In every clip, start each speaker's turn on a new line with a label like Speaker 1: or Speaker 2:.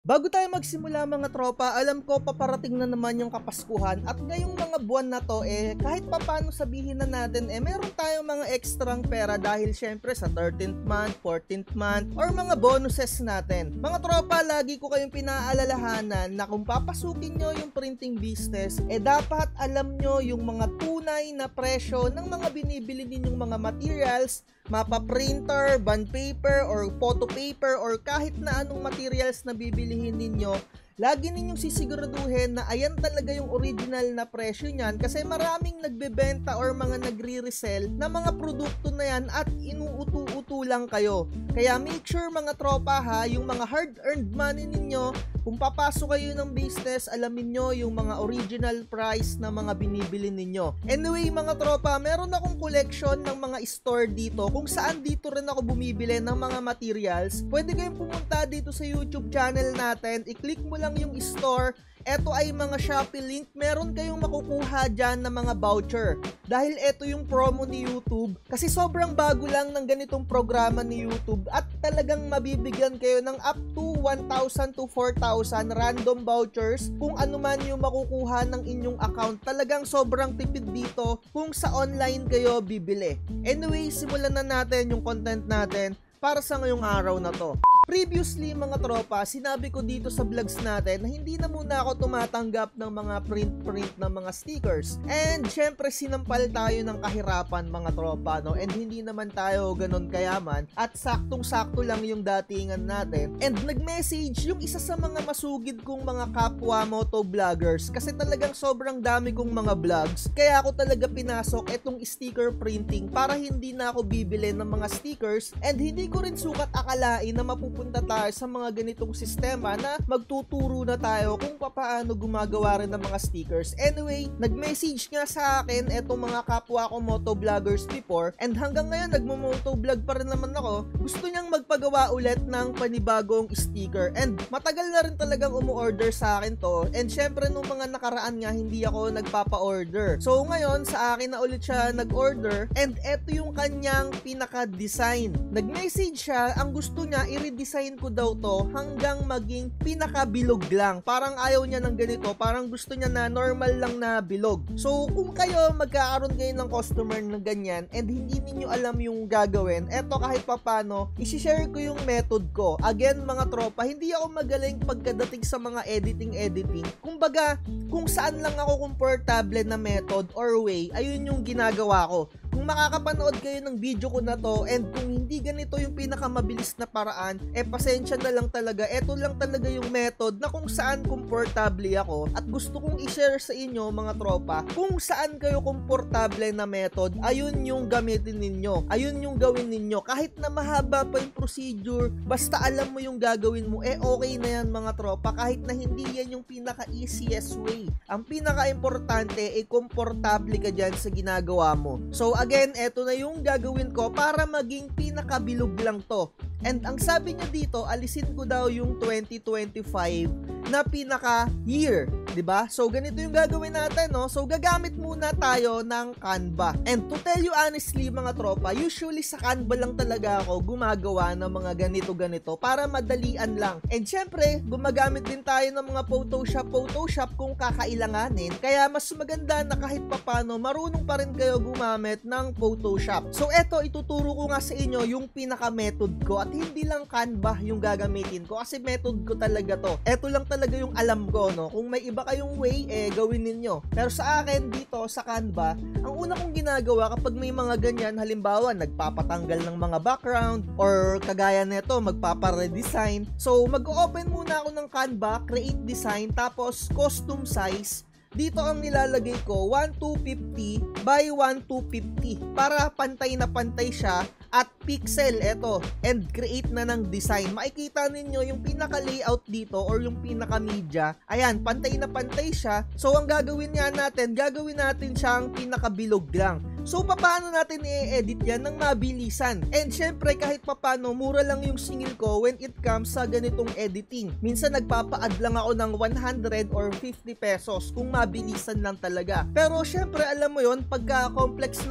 Speaker 1: Bago tayo magsimula mga tropa, alam ko paparating na naman yung Kapaskuhan at ngayong mga buwan na to kahit papano sabihin na natin meron tayong mga ekstrang pera dahil syempre sa 13th month, 14th month or mga bonuses natin. Mga tropa, lagi ko kayong pinaalalahanan na kung papasukin nyo yung printing business, dapat alam nyo yung mga tunay na presyo ng mga binibili ninyong mga materials, mapa printer, bond paper, or photo paper, or kahit na anong materials na bibilihin ninyo. Lagi ninyong sisiguraduhin na ayan talaga yung original na presyo niyan kasi maraming nagbebenta or mga nagre-resell na mga produkto na yan at inuutu-utu lang kayo. Kaya make sure mga tropa ha, yung mga hard-earned money ninyo, kung papasok kayo ng business, alamin nyo yung mga original price na mga binibili ninyo. Anyway mga tropa, meron akong collection ng mga store dito kung saan dito rin ako bumibili ng mga materials. Pwede kayong pumunta dito sa YouTube channel natin, i-click mo lang yung store. Ito ay mga Shopee link, meron kayong makukuha dyan ng mga voucher. Dahil ito yung promo ni YouTube, kasi sobrang bago lang ng ganitong programa ni YouTube at talagang mabibigyan kayo ng up to 1,000 to 4,000 random vouchers kung ano man yung makukuha ng inyong account. Talagang sobrang tipid dito kung sa online kayo bibili. Anyway, simulan na natin yung content natin para sa ngayong araw na to. Previously mga tropa, sinabi ko dito sa vlogs natin na hindi na muna ako tumatanggap ng mga print ng mga stickers. And syempre sinampal tayo ng kahirapan mga tropa, no? And hindi naman tayo ganun kayaman at saktong-sakto lang yung datingan natin. And nag-message yung isa sa mga masugid kong mga kapwa motovloggers kasi talagang sobrang dami kong mga vlogs. Kaya ako talaga pinasok itong sticker printing para hindi na ako bibili ng mga stickers and hindi ko rin sukat akalain na mapupunta tayo sa mga ganitong sistema na magtuturo na tayo kung paano gumagawa rin ng mga stickers. Anyway, nag-message nga sa akin etong mga kapwa ko motovloggers before and hanggang ngayon nagmo-motovlog pa rin naman ako. Gusto niyang magpagawa ulit ng panibagong sticker and matagal na rin talagang umu-order sa akin to and syempre nung mga nakaraan nga hindi ako nagpapa-order. So ngayon sa akin na ulit siya nag-order and eto yung kanyang pinaka-design. Nag-message siya, ang gusto niya i-redesign ko daw to hanggang maging pinaka-bilog lang. Parang ayaw niya ng ganito, parang gusto niya na normal lang na bilog. So kung kayo magkakaroon kayo ng customer na ganyan and hindi niyo alam yung gagawin, eto kahit papano, isi-share ko yung method ko. Again mga tropa, hindi ako magaling pagkadating sa mga editing. Kumbaga, kung saan lang ako komportable na method or way, ayun yung ginagawa ko. Kung makakapanood kayo ng video ko na to and kung hindi ganito yung pinakamabilis na paraan, pasensya na lang talaga. Ito lang talaga yung method na kung saan komportable ako at gusto kong i-share sa inyo mga tropa. Kung saan kayo komportable na method, ayun yung gamitin ninyo. Ayun yung gawin ninyo. Kahit na mahaba pa yung procedure, basta alam mo yung gagawin mo, okay na yan mga tropa. Kahit na hindi yan yung pinaka-easiest way. Ang pinaka-importante komportable ka dyan sa ginagawa mo. So again, eto na yung gagawin ko para maging pinakabilog lang to. And ang sabi niya dito, alisin ko daw yung 2025 na pinaka-year, 'di ba? So ganito yung gagawin natin, no? So gagamit muna tayo ng Canva. And to tell you honestly mga tropa, usually sa Canva lang talaga ako gumagawa ng mga ganito para madalian lang. And syempre, gumagamit din tayo ng mga Photoshop kung kakailanganin. Kaya mas maganda na kahit papano marunong pa rin kayo gumamit ng Photoshop. So eto, ituturo ko nga sa inyo yung pinaka-method ko at hindi lang Canva yung gagamitin ko kasi method ko talaga to. Eto lang talaga yung alam ko, no? Kung may iba kayong way, gawin ninyo. Pero sa akin dito sa Canva, ang una kong ginagawa kapag may mga ganyan, halimbawa nagpapatanggal ng mga background or kagaya nito magpapa-redesign. So mag-open muna ako ng Canva, create design, tapos custom size. Dito ang nilalagay ko 1250 by 1250 para pantay na pantay siya at pixel eto and create na ng design. Makikita ninyo yung pinaka-layout dito or yung pinaka-media. Ayan, pantay na pantay siya. So ang gagawin natin siyang pinaka-bilog lang. So paano natin i-edit yan ng mabilisan? And syempre kahit paano mura lang yung singil ko when it comes sa ganitong editing. Minsan nagpapa-add lang ako ng 100 or 50 pesos kung mabilisan lang talaga. Pero syempre alam mo yon, pagka complex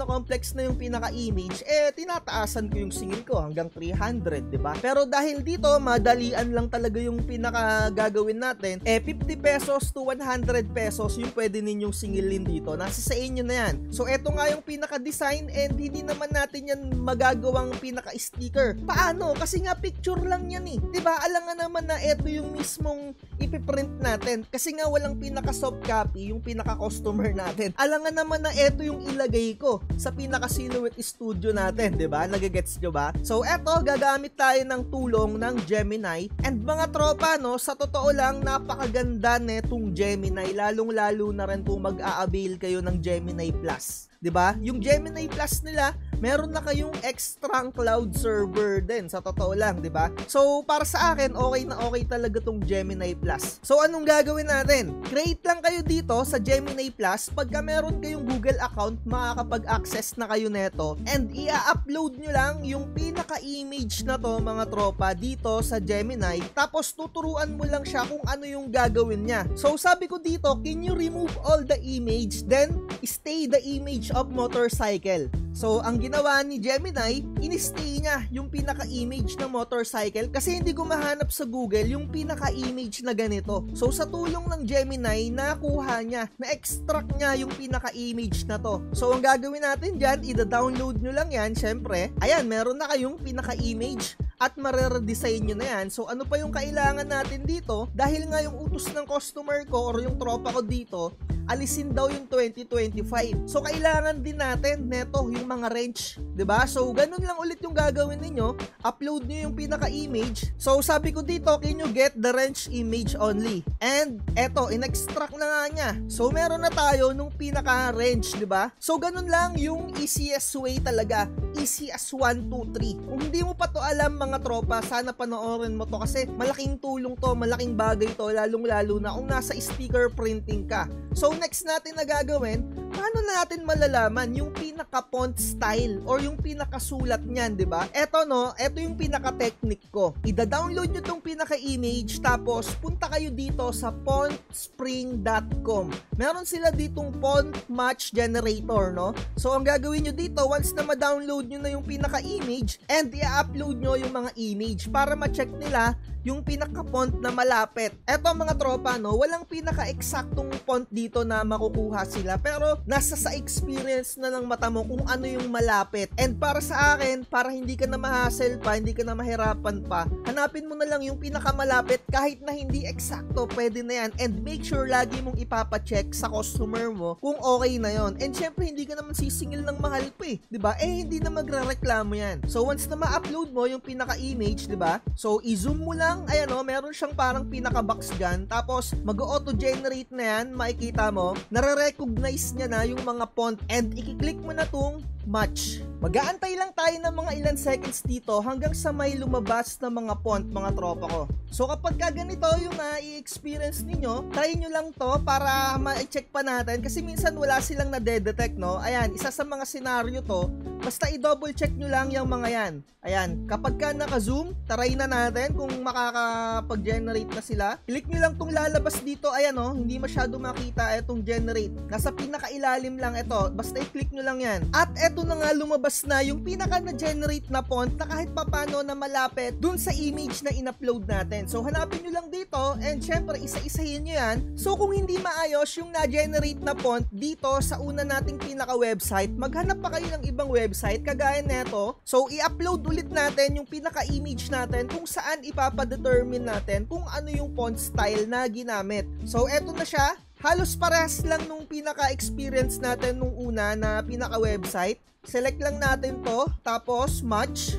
Speaker 1: na yung pinaka-image, tinataasan ko yung singil ko hanggang 300, diba? Pero dahil dito madalian lang talaga yung pinaka gagawin natin, 50 pesos to 100 pesos yung pwede ninyong singilin dito. Nasa sa inyo na yan. So eto nga yung pinaka-design, and hindi naman natin yan magagawang pinaka-sticker. Paano? Kasi nga picture lang yan eh. Diba? Alam nga naman na eto yung mismong ipiprint natin. Kasi nga walang pinaka-soft copy yung pinaka-customer natin. Alam nga naman na eto yung ilagay ko sa pinaka-Silhouette Studio natin. Diba? Nagagets nyo ba? So eto, gagamit tayo ng tulong ng Gemini. And mga tropa, no, sa totoo lang, napakaganda netong Gemini. Lalong-lalo na rin kung mag-a-avail kayo ng Gemini Plus. 'Di ba? Yung Gemini Plus nila, meron na kayong extra cloud server din, sa totoo lang, 'di ba? So para sa akin, okay na okay talaga tong Gemini Plus. So anong gagawin natin? Create lang kayo dito sa Gemini Plus. Pagka meron kayong Google account, makakapag-access na kayo neto, and i-upload nyo lang yung pinaka-image na to, mga tropa, dito sa Gemini. Tapos tuturuan mo lang siya kung ano yung gagawin niya. So sabi ko dito, can you remove all the image, then stay the image of motorcycle? So ang ginawa ni Gemini, in-stay niya yung pinaka-image ng motorcycle kasi hindi ko mahanap sa Google yung pinaka-image na ganito. So sa tulong ng Gemini, nakuha niya, na-extract niya yung pinaka-image na to. So ang gagawin natin dyan, i-download nyo lang yan, syempre. Ayan, meron na kayong pinaka-image at mareredesign nyo na yan. So ano pa yung kailangan natin dito? Dahil nga yung utos ng customer ko or yung tropa ko dito, alisin daw yung 2025. So kailangan din natin neto yung mga wrench, 'di ba? So ganun lang ulit yung gagawin niyo, upload niyo yung pinaka-image. So sabi ko dito, can you get the wrench image only? And eto, in-extract na nga niya. So meron na tayo nung pinaka-wrench, 'di ba? So ganun lang yung easiest way talaga. Easy as 1, 2, 3. Kung hindi mo pa to alam, mga tropa, sana panoorin mo to kasi malaking tulong to, malaking bagay to, lalong-lalo na kung nasa sticker printing ka. So next natin na gagawin, paano natin malalaman yung pinaka-font style or yung pinakasulat niyan, 'di ba? Eto no, eto yung pinaka-technique ko. Ida-download niyo tong pinaka-image, tapos punta kayo dito sa fontspring.com. Meron sila ditong font match generator, no? So ang gagawin niyo dito, once na ma-download niyo na yung pinaka-image, and i-upload niyo yung mga image para ma-check nila yung pinaka-font na malapit. Eto mga tropa, no, walang pinaka-eksaktong font dito na makukuha sila, pero nasa sa experience na ng mata mo kung ano yung malapit. And para sa akin, para hindi ka na ma-hassle pa, hindi ka na mahirapan pa, hanapin mo na lang yung pinaka-malapit kahit na hindi eksakto, pwede na yan. And make sure lagi mong ipapacheck sa customer mo kung okay na yon. And syempre, hindi ka naman sisingil ng mahal pa eh, 'di ba? Hindi na magrereklamo yan. So once na ma-upload mo yung pinaka-image, 'di ba? So i-zoom mo lang, ayan o, meron siyang parang pinaka-box dyan, tapos mag-auto-generate na yan, makikita mo, nare-recognize niya na yung mga font, and i-click mo na tong match. Mag-aantay lang tayo ng mga ilan seconds dito hanggang sa may lumabas na mga font, mga tropa ko. So kapag ganito yung i-experience ninyo, try nyo lang to para ma-check pa natin kasi minsan wala silang na-detect, no? Ayan, isa sa mga scenario to, basta i-double check nyo lang yung mga yan. Ayan, kapag ka naka-zoom, try na natin kung makakapag-generate na sila. Click nyo lang tong lalabas dito, ayan o, hindi masyado makita itong generate. Nasa pinakailalim lang ito, basta i-click nyo lang yan. At eto na nga, lumabas na yung pinaka na-generate na font na kahit papano na malapit dun sa image na in-upload natin. So hanapin nyo lang dito, and syempre isa-isahin nyo yan. So kung hindi maayos yung na-generate na font dito sa una nating pinaka-website, maghanap pa kayo ng ibang website kagaya neto. So i-upload ulit natin yung pinaka-image natin kung saan ipapadetermine natin kung ano yung font style na ginamit. So eto na siya. Halos parehas lang nung pinaka-experience natin nung una na pinaka-website. Select lang natin to, tapos match.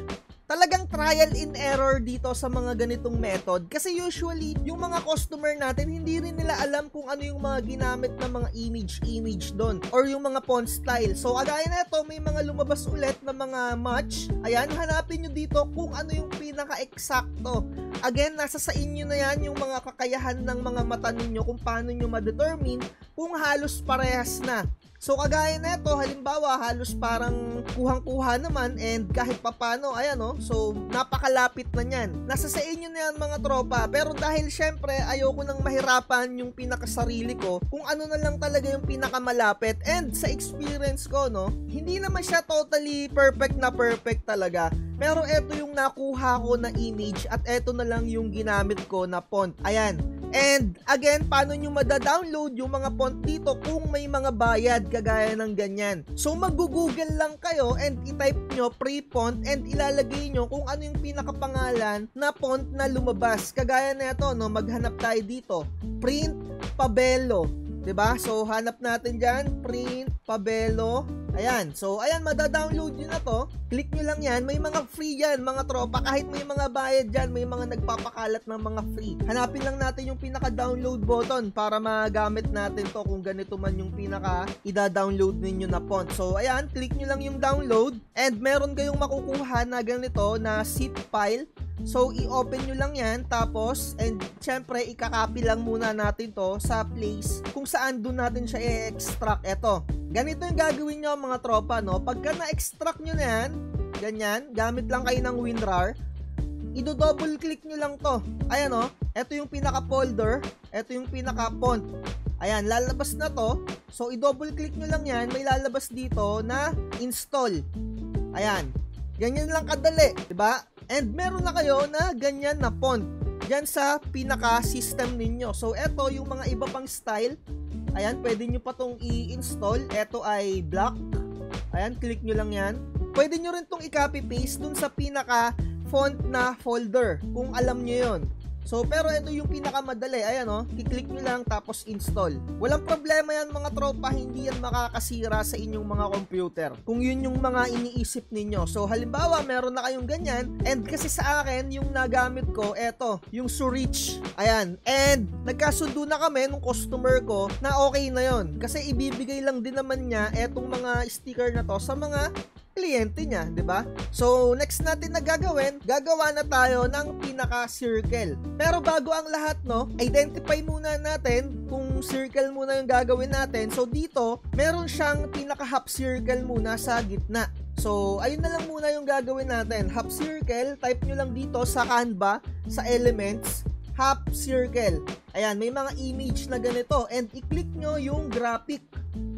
Speaker 1: talagang trial and error dito sa mga ganitong method. Kasi usually, yung mga customer natin, hindi rin nila alam kung ano yung mga ginamit na mga image doon or yung mga font style. So, agaya na ito, may mga lumabas ulit na mga match. Ayan, hanapin nyo dito kung ano yung pinaka-eksakto. Again, nasa sa inyo na yan yung mga kakayahan ng mga mata ninyo kung paano nyo ma-determine kung halos parehas na. So, kagaya na ito, halimbawa, halos parang kuhang-kuha naman and kahit papano, ayan o, so, napakalapit na yan. Nasa sa inyo na yan mga tropa, pero dahil syempre, ayoko nang mahirapan yung pinakasarili ko, kung ano na lang talaga yung pinakamalapit, and sa experience ko, no, hindi naman siya totally perfect talaga. Pero eto yung nakuha ko na image at eto na lang yung ginamit ko na font. Ayan. And again, paano nyo mada-download yung mga font dito kung may mga bayad kagaya ng ganyan? So mag-google lang kayo and i-type nyo pre-font and ilalagay nyo kung ano yung pinakapangalan na font na lumabas. Kagaya na ito, no? Maghanap tayo dito. Print Pabelo. 'Di ba? So hanap natin diyan, Print Pabelo. Ayan. So ayan, mada-download niyo na 'to. Click niyo lang 'yan. May mga free 'yan, mga tropa. Kahit may mga bayad diyan, may mga nagpapakalat ng mga free. Hanapin lang natin yung pinaka-download button para magamit natin 'to kung ganito man yung pinaka ida-download ninyo na font. So ayan, click niyo lang yung download and meron kayong makukuha na ganito na zip file. So, i-open nyo lang yan, tapos, and syempre, ikakopy lang muna natin to sa place kung saan doon natin siya i-extract. Eto, ganito yung gagawin nyo mga tropa, no? Pagka na-extract nyo na yan, ganyan, gamit lang kayo ng WinRAR, i-double click nyo lang to. Ayan, no? Eto yung pinaka-folder, eto yung pinaka-font. Ayan, lalabas na to. So, i-double click nyo lang yan, may lalabas dito na install. Ayan, ganyan lang kadali, diba? And meron na kayo na ganyan na font dyan sa pinaka-system ninyo. So, eto yung mga iba pang style. Ayan, pwede nyo pa tong i-install. Eto ay black. Ayan, click nyo lang yan. Pwede nyo rin tong i-copy-paste dun sa pinaka-font na folder kung alam nyo yun. So, pero ito yung pinakamadali. Ayan, oh, kiklik nyo lang tapos install. Walang problema yan mga tropa, hindi yan makakasira sa inyong mga computer kung yun yung mga iniisip ninyo. So, halimbawa, meron na kayong ganyan and kasi sa akin, yung nagamit ko, eto, yung Surich. Ayan, and nagkasundo na kami nung customer ko na okay na yon kasi ibibigay lang din naman niya etong mga sticker na to sa mga kliyente niya, 'di ba? So, next natin na gagawin, gagawa na tayo ng pinaka-circle. Pero bago ang lahat, no, identify muna natin kung circle muna yung gagawin natin. So, dito, meron siyang pinaka-half circle muna sa gitna. So, ayun na lang muna yung gagawin natin. Half circle, type nyo lang dito sa Canva, sa Elements, half circle. Ayan, may mga image na ganito. And i-click nyo yung graphic.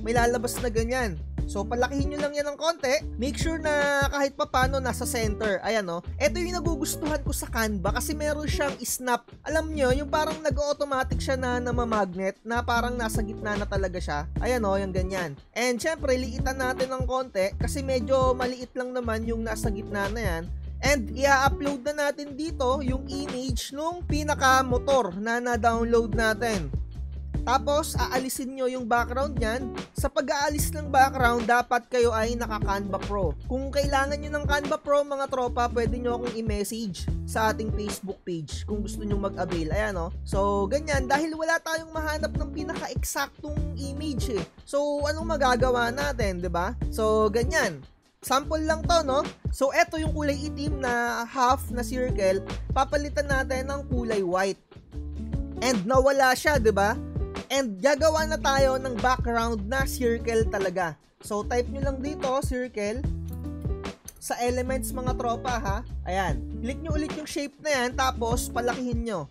Speaker 1: May lalabas na ganyan. So, palakihin nyo lang yan ng konti. Make sure na kahit papano nasa center. Ayan, no. Ito yung nagugustuhan ko sa Canva kasi meron siyang snap. Alam nyo, yung parang nag-automatic siya na namamagnet na parang nasa gitna na talaga siya. Ayan, no, yung ganyan. And, syempre, liitan natin ng konti kasi medyo maliit lang naman yung nasa gitna na yan. And, i-upload na natin dito yung image nung pinaka-motor na na-download natin. Tapos, aalisin nyo yung background nyan. Sa pag-aalis ng background, dapat kayo ay naka-Canva Pro. Kung kailangan nyo ng Canva Pro, mga tropa, pwede nyo akong i-message sa ating Facebook page kung gusto nyo mag-avail. Ayan, no? So, ganyan. Dahil wala tayong mahanap ng pinaka-eksaktong image, eh. So, anong magagawa natin, 'di ba? So, ganyan. Sample lang to, no? So, eto yung kulay itim na half na circle. Papalitan natin ng kulay white. And nawala siya, 'di ba? And gagawa na tayo ng background na circle talaga. So, type nyo lang dito, circle. Sa Elements, mga tropa, ha? Ayan. Click nyo ulit yung shape na yan, tapos palakihin nyo.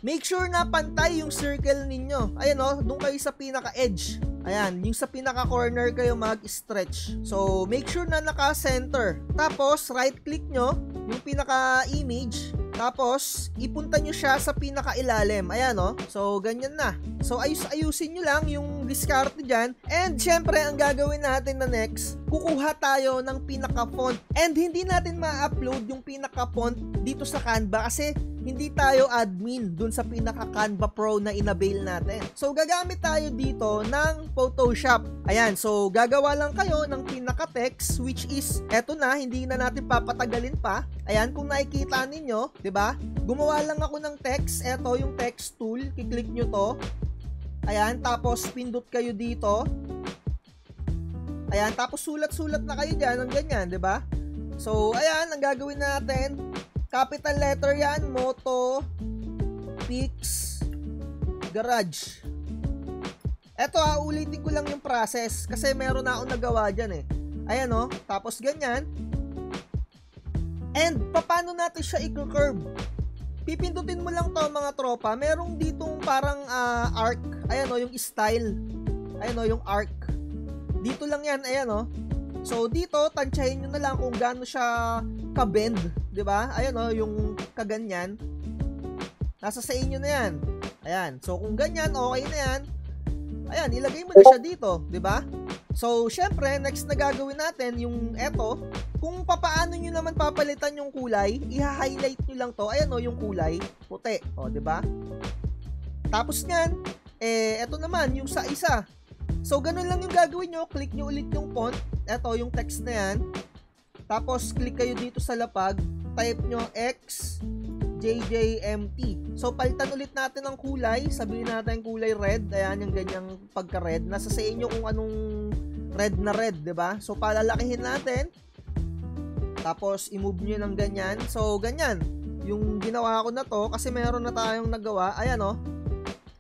Speaker 1: Make sure na pantay yung circle ninyo. Ayan, o, doon kayo sa pinaka-edge. Ayan, yung sa pinaka-corner kayo mag-stretch. So, make sure na naka-center. Tapos, right-click nyo yung pinaka-image. Tapos, ipunta nyo siya sa pinaka-ilalim. Ayan, no? So, ganyan na. So, ayusin nyo lang yung diskarte dyan. And, syempre, ang gagawin natin na next, kukuha tayo ng pinaka-font. And, hindi natin ma-upload yung pinaka-font dito sa Canva kasi hindi tayo admin dun sa pinaka Canva Pro na inavail natin. So gagamit tayo dito ng Photoshop. Ayan, so gagawa lang kayo ng pinaka text, which is eto na, hindi na natin papatagalin pa. Ayan, kung nakikita ninyo, 'di ba? Gumawa lang ako ng text. Eto yung text tool, kiklik nyo to. Ayan, tapos pindot kayo dito. Ayan, tapos sulat-sulat na kayo dyan ng ganyan, 'di ba? So, ayan, ang gagawin natin, capital letter yan, Moto Pix Garage. Eto ulitin ko lang yung process kasi meron na akong nagawa dyan eh. Ayan o, tapos ganyan. And, paano natin siya i-curve? Pipindutin mo lang to mga tropa, merong ditong parang arc. Ayan o, yung style. Ayan o, yung arc. Dito lang yan, ayan o. So dito, tansyahin nyo na lang kung gaano siya ka-bend, 'di ba? Ayan oh, yung kaganyan. Nasa sa inyo na 'yan. Ayan. So kung ganyan, okay na 'yan. Ayan, ilagay mo na siya dito, 'di ba? So syempre, next na gagawin natin yung eto, kung papaano nyo naman papalitan yung kulay, i-highlight nyo lang to. Ayan oh, yung kulay, puti, oh, 'di ba? Tapos niyan, eto naman yung sa isa. So, ganun lang yung gagawin nyo. Click nyo ulit yung font. Ito, yung text na yan. Tapos, click kayo dito sa lapag. Type nyo XJJMT. So, palitan ulit natin ang kulay. Sabihin natin kulay red. Ayan, yung ganyang pagka-red. Nasa sa inyo kung anong red na red, 'di ba? So, palalakihin natin. Tapos, i-move nyo ng ganyan. So, ganyan. Yung ginawa ko na to, kasi meron na tayong nagawa. Ayan, oh.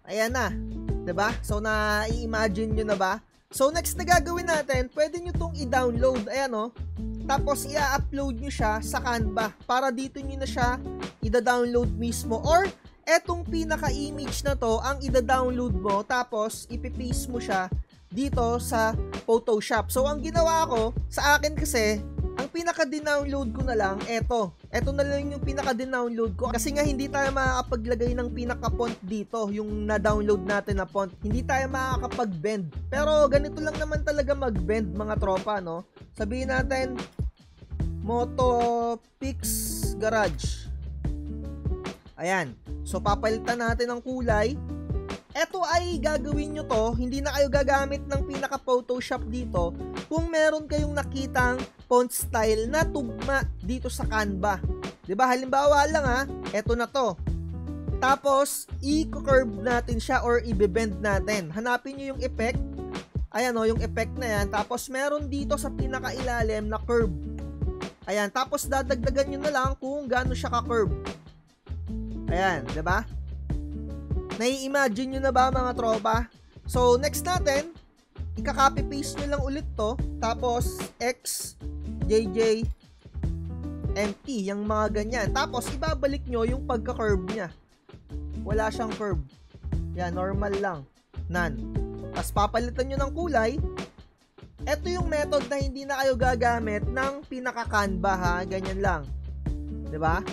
Speaker 1: Ayan na. 'Di ba? So na-i-imagine niyo na ba? So next na gagawin natin, pwede niyo tong i-download, ayan oh. Tapos i-upload niyo siya sa Canva para dito niyo na siya i-download mismo, or etong pinaka-image na to ang i-download mo tapos ipi-paste mo siya dito sa Photoshop. So ang ginawa ko sa akin kasi, ang pinaka-download ko na lang, eto na lang yung pinaka-download ko kasi nga hindi tayo makakapaglagay ng pinaka-font dito, yung na-download natin na font, hindi tayo makakapag-bend, pero ganito lang naman talaga mag-bend mga tropa, no? Sabihin natin Moto Pix Garage. Ayan, so papalitan natin ang kulay. Eto ay gagawin nyo to, hindi na kayo gagamit ng pinaka-Photoshop dito kung meron kayong nakitang font style na tugma dito sa Canva. 'Di ba? Halimbawa lang eto na to. Tapos, i-curve natin siya or i-bend natin. Hanapin nyo yung effect. Ayan o, yung effect na yan. Tapos, meron dito sa pinaka-ilalim na curve. Ayan, tapos dadagdagan nyo na lang kung gaano siya ka-curve. Ayan, 'di ba? Nai-imagine nyo na ba mga tropa? So, next natin, ika-copy paste nyo lang ulit to, tapos XJJMT, yung mga ganyan. Tapos, ibabalik nyo yung pagka-curve niya. Wala siyang curve. Yan, normal lang. None. Tapos, papalitan nyo ng kulay. Ito yung method na hindi na kayo gagamit ng pinaka-Canva, ha? Ganyan lang. 'Di ba?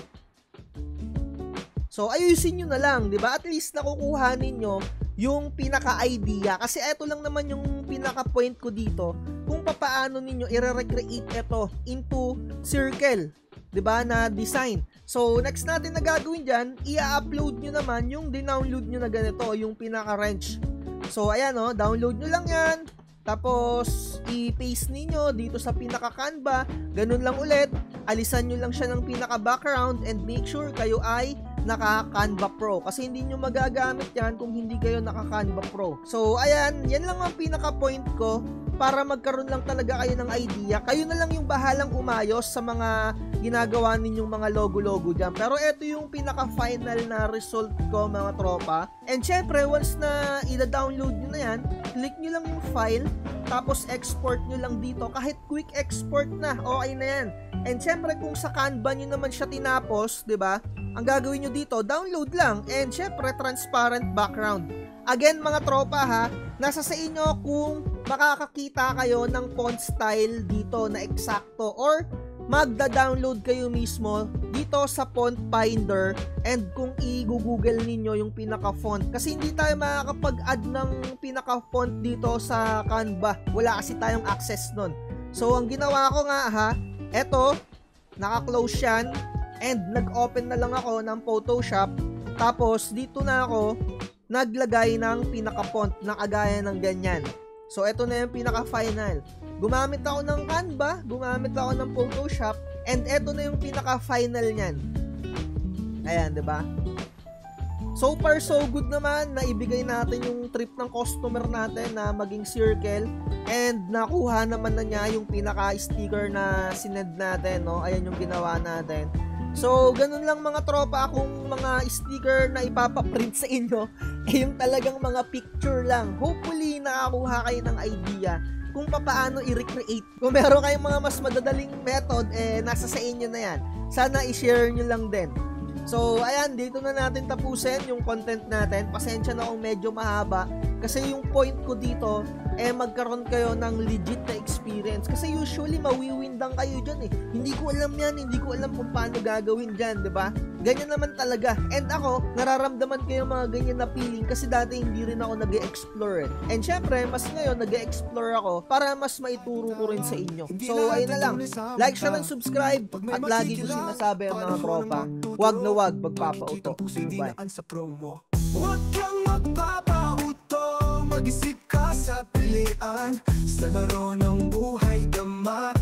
Speaker 1: So, ayusin nyo na lang, di ba? At least nakukuha ninyo yung pinaka-idea. Kasi eto lang naman yung pinaka-point ko dito kung paano ninyo i-recreate ito into circle, di ba, na design. So, next natin na gagawin dyan, i-upload nyo naman yung dinownload nyo na ganito, yung pinaka-wrench. So, ayan o, download nyo lang yan. Tapos, i-paste ninyo dito sa pinaka-Canva. Ganun lang ulit. Alisan nyo lang siya ng pinaka-background and make sure kayo ay naka-Canva Pro. Kasi hindi nyo magagamit yan kung hindi kayo naka-Canva Pro. So, ayan. Yan lang ang pinaka-point ko para magkaroon lang talaga kayo ng idea. Kayo na lang yung bahalang umayos sa mga ginagawa ninyong mga logo-logo dyan. Pero ito yung pinaka-final na result ko mga tropa. And syempre, once na i-download nyo na yan, click nyo lang yung file, tapos export nyo lang dito. Kahit quick export na, okay na yan. And syempre, kung sa Canva nyo naman siya tinapos, 'di ba? Ang gagawin nyo dito, download lang. And syempre, transparent background. Again, mga tropa ha, nasa sa inyo kung makakakita kayo ng font style dito na eksakto or magda-download kayo mismo dito sa Font Finder and kung i-google ninyo yung pinaka-font. Kasi hindi tayo makakapag-add ng pinaka-font dito sa Canva. Wala kasi tayong access nun. So, ang ginawa ko nga ha, eto, naka-close yan. And nag-open na lang ako ng Photoshop. Tapos dito na ako naglagay ng pinaka-font na kagaya ng ganyan. So ito na yung pinaka-final. Gumamit ako ng Canva, gumamit ako ng Photoshop, and ito na yung pinaka-final niyan. Ayan, 'di ba? So far so good naman, naibigay natin yung trip ng customer natin na maging circle, and nakuha naman na niya yung pinaka-sticker na sinend natin, no? Ayan yung ginawa natin. So, ganun lang mga tropa, akong mga sticker na ipapaprint sa inyo, yung talagang mga picture lang. Hopefully, nakakuha kayo ng idea kung paano i-recreate. Kung meron kayong mga mas madadaling method, nasa sa inyo na yan. Sana i-share nyo lang din. So, ayan, dito na natin tapusin yung content natin. Pasensya na kung medyo mahaba. Kasi yung point ko dito, magkaroon kayo ng legit na experience. Kasi usually, mawiwindang kayo dyan eh. Hindi ko alam yan, hindi ko alam kung paano gagawin dyan, di ba? Ganyan naman talaga. And ako, nararamdaman ko yung mga ganyan na feeling kasi dati hindi rin ako nag-e-explore eh. And syempre, mas ngayon nag-e-explore ako para mas maituro ko rin sa inyo. So, ayun na lang. Like, share, and subscribe. At lagi ko sinasabi ang mga tropa, wag na wag magpapauto. Bye.
Speaker 2: Huwag kang magpapauto, mag-isip ka sa pilian, sa laro ng buhay dama.